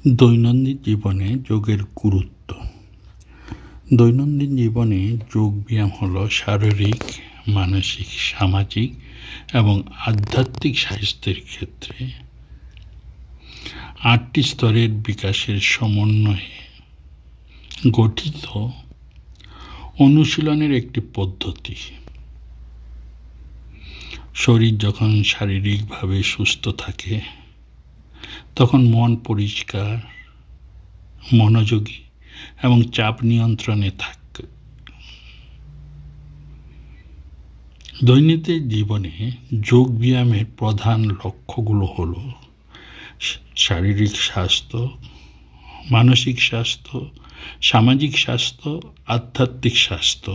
দৈনন্দিন জীবনে যোগের গুরুত্ব। দৈনন্দিন জীবনে যোগ ব্যায়াম হলো শারীরিক, মানসিক, সামাজিক এবং আধ্যাত্মিক স্বাস্থ্যের ক্ষেত্রে 8টি স্তরের বিকাশের সমন্বয়ে গঠিত অনুশীলনের একটি পদ্ধতি। শরীর যখন শারীরিকভাবে সুস্থ থাকে তখন মন পরিষ্কার, মনোযোগী এবং চাপ নিয়ন্ত্রণে থাকে। দৈনন্দিন জীবনে যোগ ব্যায়ামের প্রধান লক্ষ্যগুলো হল শারীরিক স্বাস্থ্য, মানসিক স্বাস্থ্য, সামাজিক স্বাস্থ্য, আধ্যাত্মিক স্বাস্থ্য,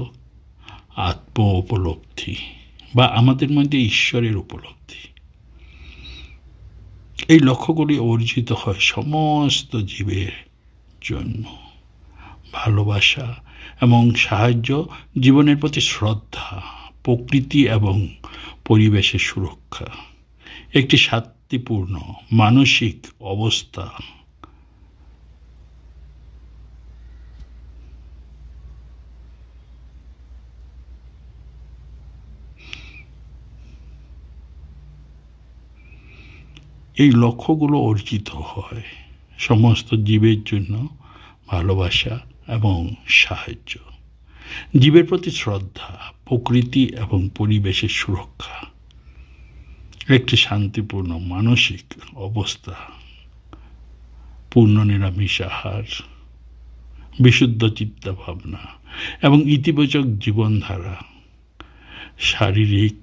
আত্ম উপলব্ধি বা আমাদের মধ্যে ঈশ্বরের উপলব্ধি। এই লক্ষ্যগুলি অর্জিত হয় সমস্ত জীবের জন্য। ভালোবাসা এবং সাহায্য, জীবনের প্রতি শ্রদ্ধা, প্রকৃতি এবং পরিবেশের সুরক্ষা, একটি শান্তিপূর্ণ মানসিক অবস্থা, এই লক্ষ্যগুলো অর্জিত হয় সমস্ত জীবের জন্য ভালোবাসা এবং সাহায্য, জীবের প্রতি শ্রদ্ধা, প্রকৃতি এবং পরিবেশের সুরক্ষা, একটি শান্তিপূর্ণ মানসিক অবস্থা, পূর্ণ নিরামিষ আহার, বিশুদ্ধ চিন্তাভাবনা এবং ইতিবাচক জীবনধারা, শারীরিক,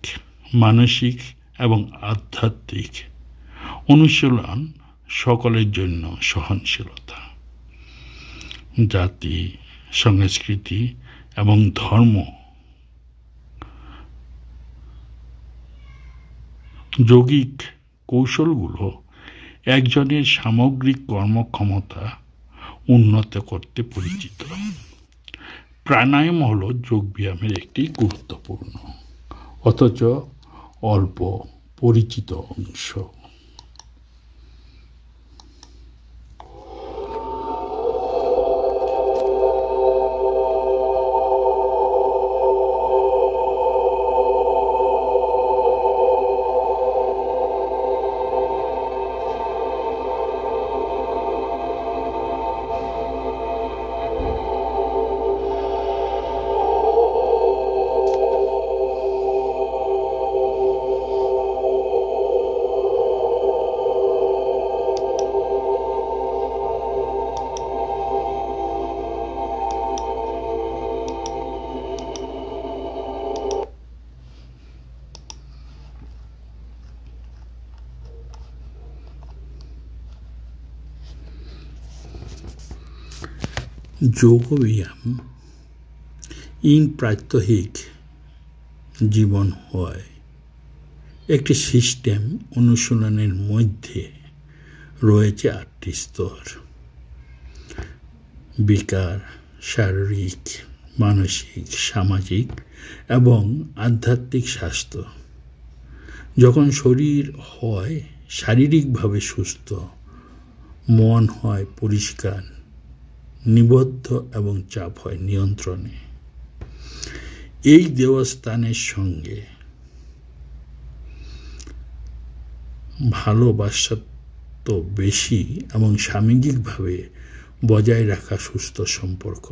মানসিক এবং আধ্যাত্মিক অনুশীলন, সকলের জন্য সহনশীলতা, জাতি, সংস্কৃতি এবং ধর্ম। যৌগিক কৌশলগুলো একজনের সামগ্রিক কর্মক্ষমতা উন্নত করতে পরিচিত। প্রাণায়াম হলো যোগ ব্যায়ামের একটি গুরুত্বপূর্ণ অথচ অল্প পরিচিত অংশ। যোগব্যায়াম প্রাত্যহিক জীবন হয় একটি সিস্টেম। অনুশীলনের মধ্যে রয়েছে 8টি স্তর: বিকার, শারীরিক, মানসিক, সামাজিক এবং আধ্যাত্মিক স্বাস্থ্য। যখন শরীর হয় শারীরিকভাবে সুস্থ, মন হয় পরিষ্কার, নিবদ্ধ এবং চাপ হয় নিয়ন্ত্রণে। এই দেবস্থানের সঙ্গে ভালোবাসা তো বেশি এবং সামগ্রিকভাবে বজায় রাখা সুস্থ সম্পর্ক।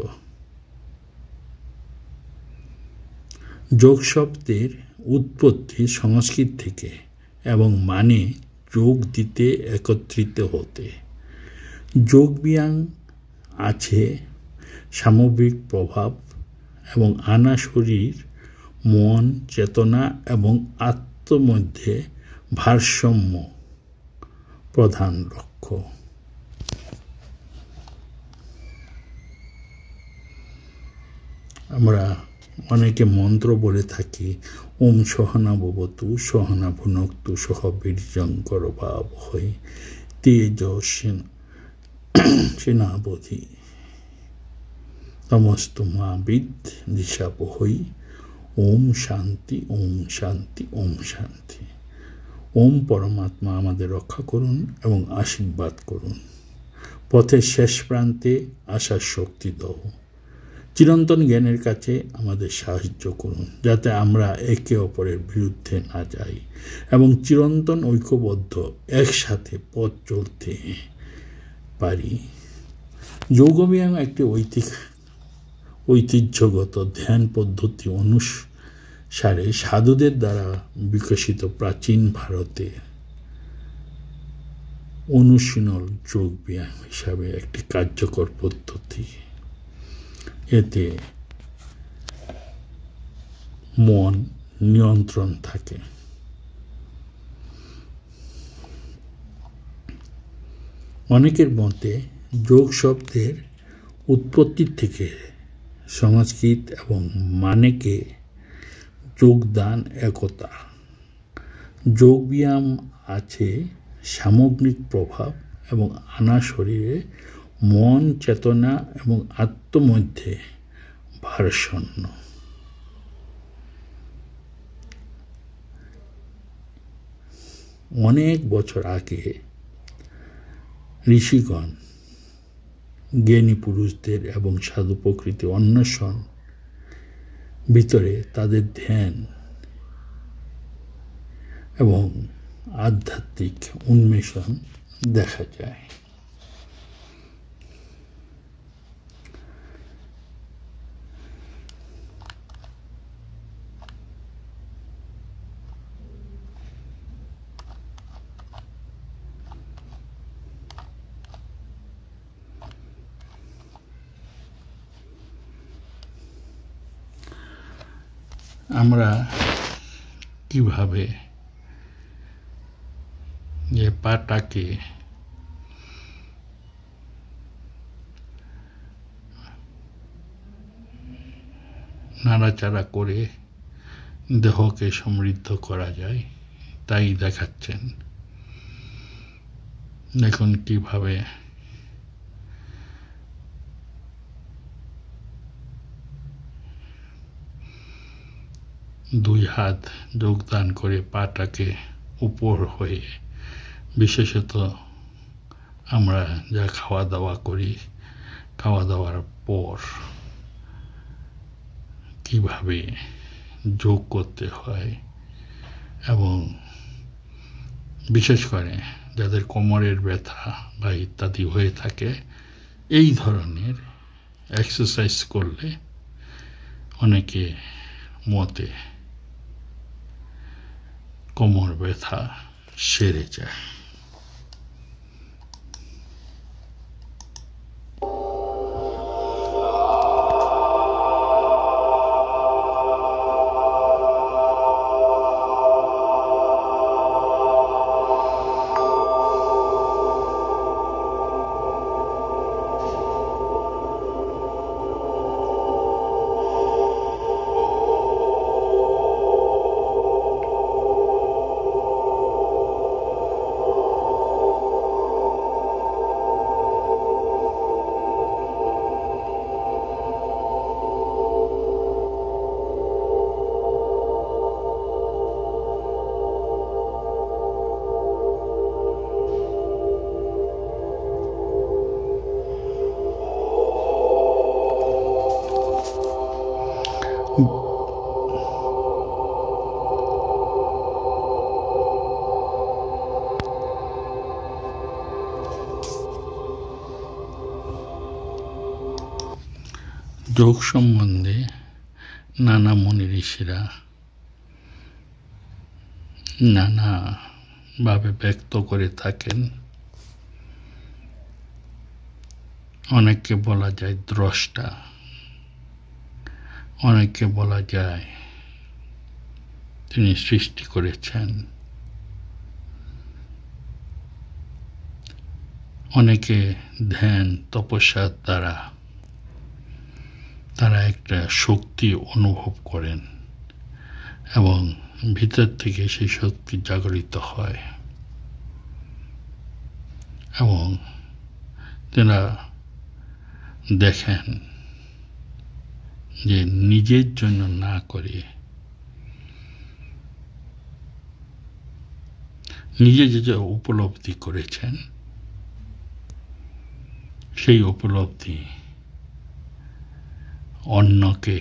যোগ শব্দের উৎপত্তি সংস্কৃত থেকে এবং মানে যোগ দিতে, একত্রিত হতে। যোগ ব্যায়াম আছে সামগ্রিক প্রভাব এবং আনা শরীর, মন, চেতনা এবং আত্মার মধ্যে ভারসাম্য প্রধান লক্ষ্য। আমরা অনেকে মন্ত্র বলে থাকি, ওম সহনা ভবতু সহনা ভুনক্তু সহ বীর্যং করভাবহৈ তেজস্বিনাবধি তমস্তু মা বিদ্বিষাবহৈ। ওম শান্তি, ওম শান্তি, ওম শান্তি। ওম পরমাত্মা আমাদের রক্ষা করুন এবং আশীর্বাদ করুন। পথের শেষ প্রান্তে আসার শক্তি দাও। চিরন্তন জ্ঞানের কাছে আমাদের সাহায্য করুন, যাতে আমরা একে অপরের বিরুদ্ধে না যাই এবং চিরন্তন ঐক্যবদ্ধ একসাথে পথ চলতে পারি। যোগব্যায়াম একটি ঐতিহ্যগত ধ্যান পদ্ধতি অনুসারে সাধুদের দ্বারা বিকশিত প্রাচীন ভারতের অনুশীলন যোগব্যায়াম হিসাবে একটি কার্যকর পদ্ধতি। এতে মন নিয়ন্ত্রণ থাকে। অনেকের মতে যোগ শব্দের উৎপত্তি থেকে সংস্কৃত এবং মানেকে যোগদান, একতা। যোগব্যায়াম আছে সামগ্রিক প্রভাব এবং আনা শরীরে মন, চেতনা এবং আত্মমধ্যে ভারসাম্য। অনেক বছর আগে ঋষিগণ জ্ঞানী পুরুষদের এবং সাধু প্রকৃতি অন্বেষণ ভিতরে তাদের ধ্যান এবং আধ্যাত্মিক উন্মেষণ দেখা যায়। আমরা কিভাবে যে পাটাকে নাড়াচাড়া করে দেহকে সমৃদ্ধ করা যায় তাই দেখাচ্ছেন। দেখুন কিভাবে দুই হাত যোগদান করে পাটাকে উপর হয়ে, বিশেষত আমরা যা খাওয়া দাওয়া করি, খাওয়া দাওয়ার পর কিভাবে যোগ করতে হয় এবং বিশেষ করে যাদের কোমরের ব্যথা বা ইত্যাদি হয়ে থাকে, এই ধরনের এক্সারসাইজ করলে অনেকে মতে কোমর ব্যথা সেরে যায়। যোগ সম্বন্ধে নানা মুনি ঋষিরা নানাভাবে ব্যক্ত করে থাকেন। অনেককে বলা যায় দ্রষ্টা, অনেককে বলা যায় তিনি সৃষ্টি করেছেন, অনেকে ধ্যান তপস্যার দ্বারা তারা একটা শক্তি অনুভব করেন এবং ভিতর থেকে সেই শক্তি জাগরিত হয় এবং তারা দেখেন যে নিজের জন্য না করে নিজে যে উপলব্ধি করেছেন সেই উপলব্ধি অন্যকে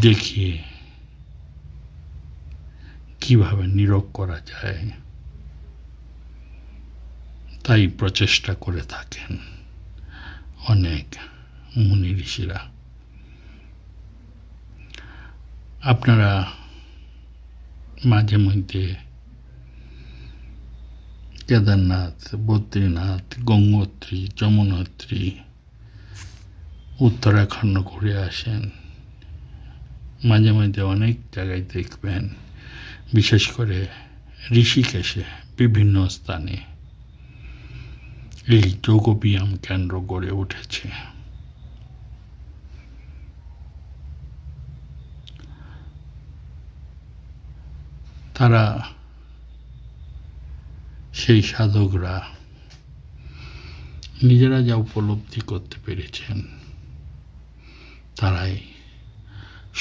দেখিয়ে কিভাবে নীরব করা যায় তাই প্রচেষ্টা করে থাকেন অনেক মুনি ঋষিরা। আপনারা মাঝে মধ্যে কেদারনাথ, বদ্রীনাথ, গঙ্গোত্রী, যমুনোত্রী, উত্তরাখণ্ড ঘুরে আসেন। মাঝে মাঝে অনেক জায়গায় দেখবেন, বিশেষ করে ঋষিকেশে বিভিন্ন স্থানে এই যোগব্যায়াম কেন্দ্র গড়ে উঠেছে। তারা সেই সাধকরা নিজেরা যা উপলব্ধি করতে পেরেছেন তারাই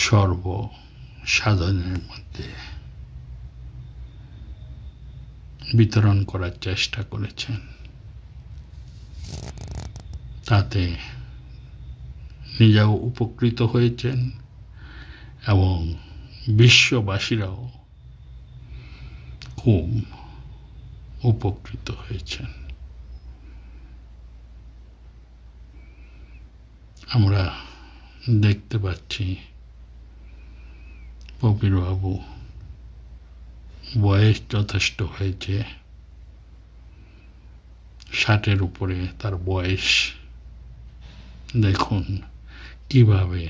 সর্ব সাধনের মধ্যে বিতরণ করার চেষ্টা করেছেন। তাতে নিজেও উপকৃত হয়েছেন এবং বিশ্ববাসীরাও খুব উপকৃত হয়েছেন। আমরা দেখতে পাচ্ছি কবিরবাবু বয়স যথেষ্ট হয়েছে, 60-এর উপরে তার বয়স। দেখুন কিভাবে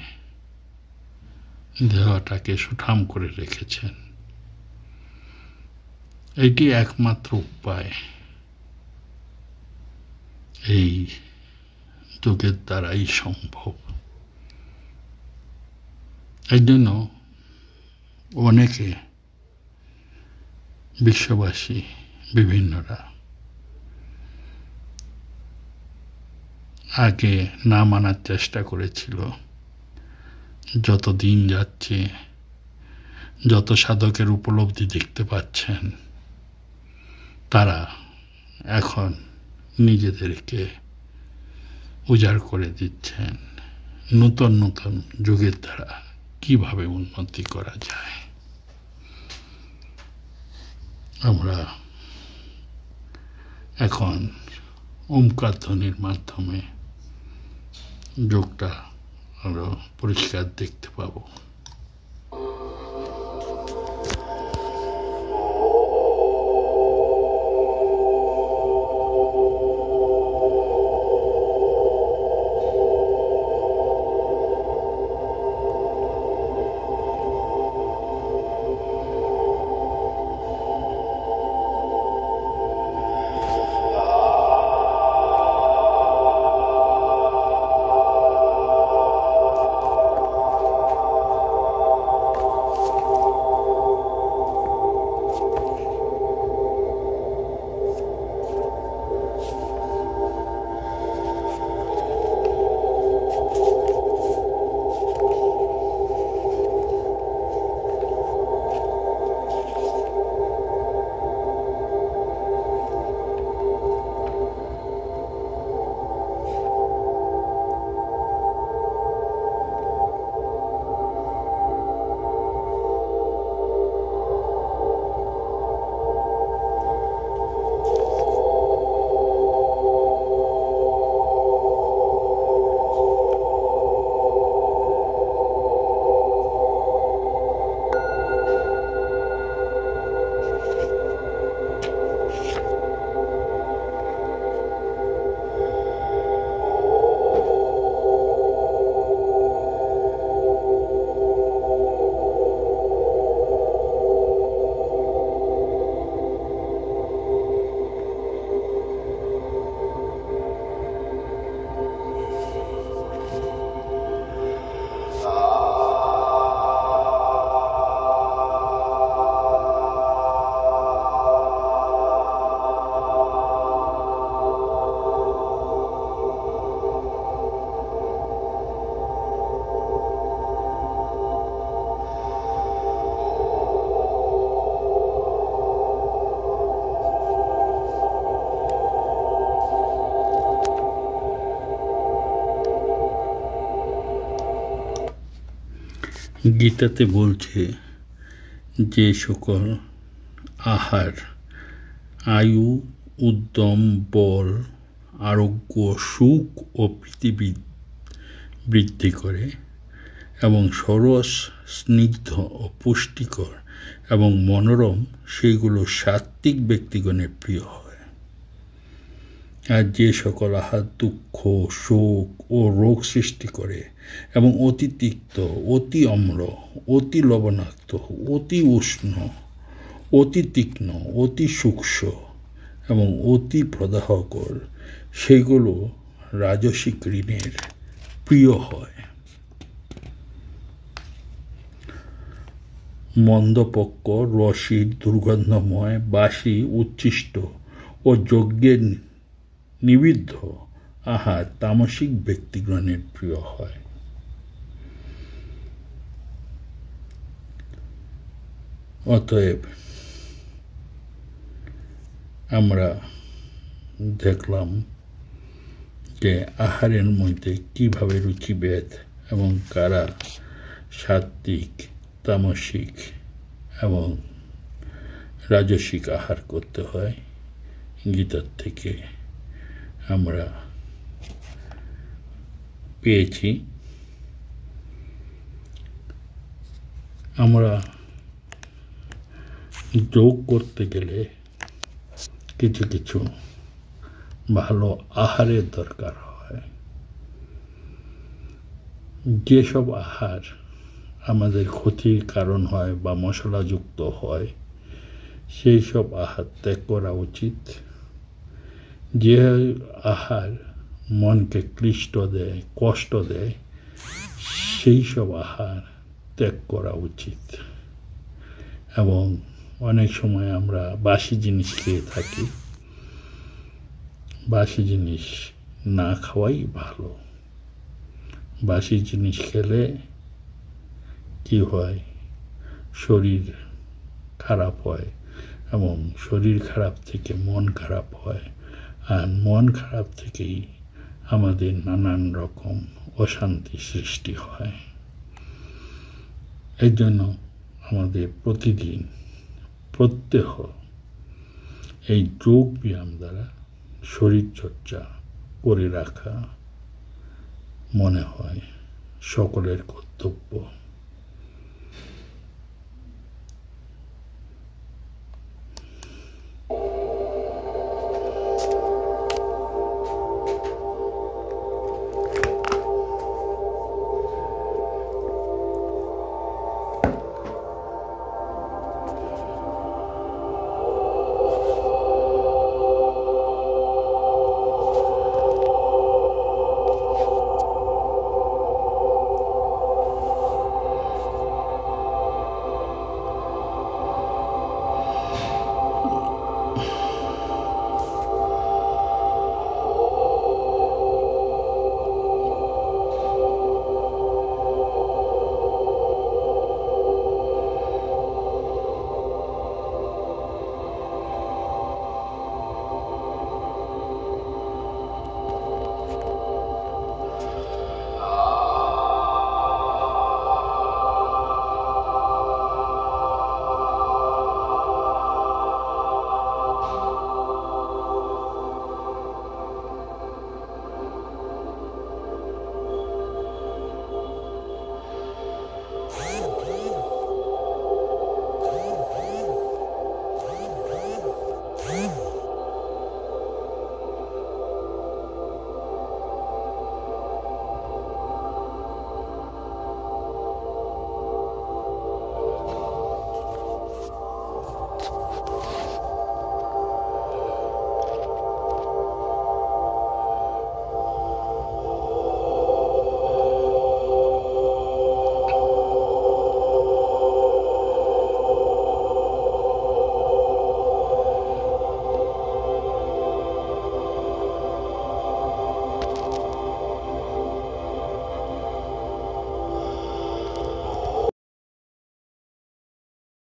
দেহটাকে সুঠাম করে রেখেছেন। এটি একমাত্র উপায় এই যোগের দ্বারাই সম্ভব। এই জন্য অনেকে বিশ্ববাসী বিভিন্নরা আগে না মানার চেষ্টা করেছিল। যত দিন যাচ্ছে, যত সাধকের উপলব্ধি দেখতে পাচ্ছেন, তারা এখন নিজেদেরকে উজাড় করে দিচ্ছেন নতুন নতুন যুগের দ্বারা কিভাবে উন্নতি করা যায়। আমরা এখন ওমকার ধ্বনির মাধ্যমে যোগটা আরো পরিষ্কার দেখতে পাবো। গীতাতে বলছে যে সকল আহার আয়ু, উদ্যম, বল, আরোগ্য, সুখ ও পৃথিবী বৃদ্ধি করে এবং সরস, স্নিগ্ধ ও পুষ্টিকর এবং মনোরম, সেইগুলো সাত্ত্বিক ব্যক্তিগণের প্রিয় হয়। আর যে সকল আহার দুঃখ, শোক ও রোগ সৃষ্টি করে এবং অতি তিক্ত, অতি অম্ল, অতি লবণাক্ত, অতি উষ্ণ, অতি তীক্ষ্ণ, অতি সূক্ষ্ম এবং অতি প্রদাহকর, সেগুলো রাজসিক ঋণের প্রিয় হয়। মন্দপক্ষ, রসিক, দুর্গন্ধময়, বাসি, উচ্ছিষ্ট ও যজ্ঞের নিবিদ্ধ আহার তামসিক ব্যক্তিগণের প্রিয় হয়। অতএব আমরা দেখলাম যে আহারের মধ্যে কিভাবে রুচিভেদ এবং কারা সাত্ত্বিক, তামসিক এবং রাজসিক আহার করতে হয় গীতার থেকে আমরা পেয়েছি। আমরা যোগ করতে গেলে কিছু কিছু ভালো আহারের দরকার হয়। যেসব আহার আমাদের ক্ষতির কারণ হয় বা মশলাযুক্ত হয় সেই সব আহার ত্যাগ করা উচিত। যে আহার মনকে ক্লিষ্ট দেয়, কষ্ট দেয়, সেই সব আহার ত্যাগ করা উচিত। এবং অনেক সময় আমরা বাসি জিনিস খেয়ে থাকি, বাসি জিনিস না খাওয়াই ভালো। বাসি জিনিস খেলে কি হয়, শরীর খারাপ হয় এবং শরীর খারাপ থেকে মন খারাপ হয়, আর মন খারাপ থেকেই আমাদের নানান রকম অশান্তি সৃষ্টি হয়। এই জন্য আমাদের প্রতিদিন প্রত্যহ এই যোগ ব্যায়াম দ্বারা শরীরচর্চা করে রাখা মনে হয় সকলের কর্তব্য।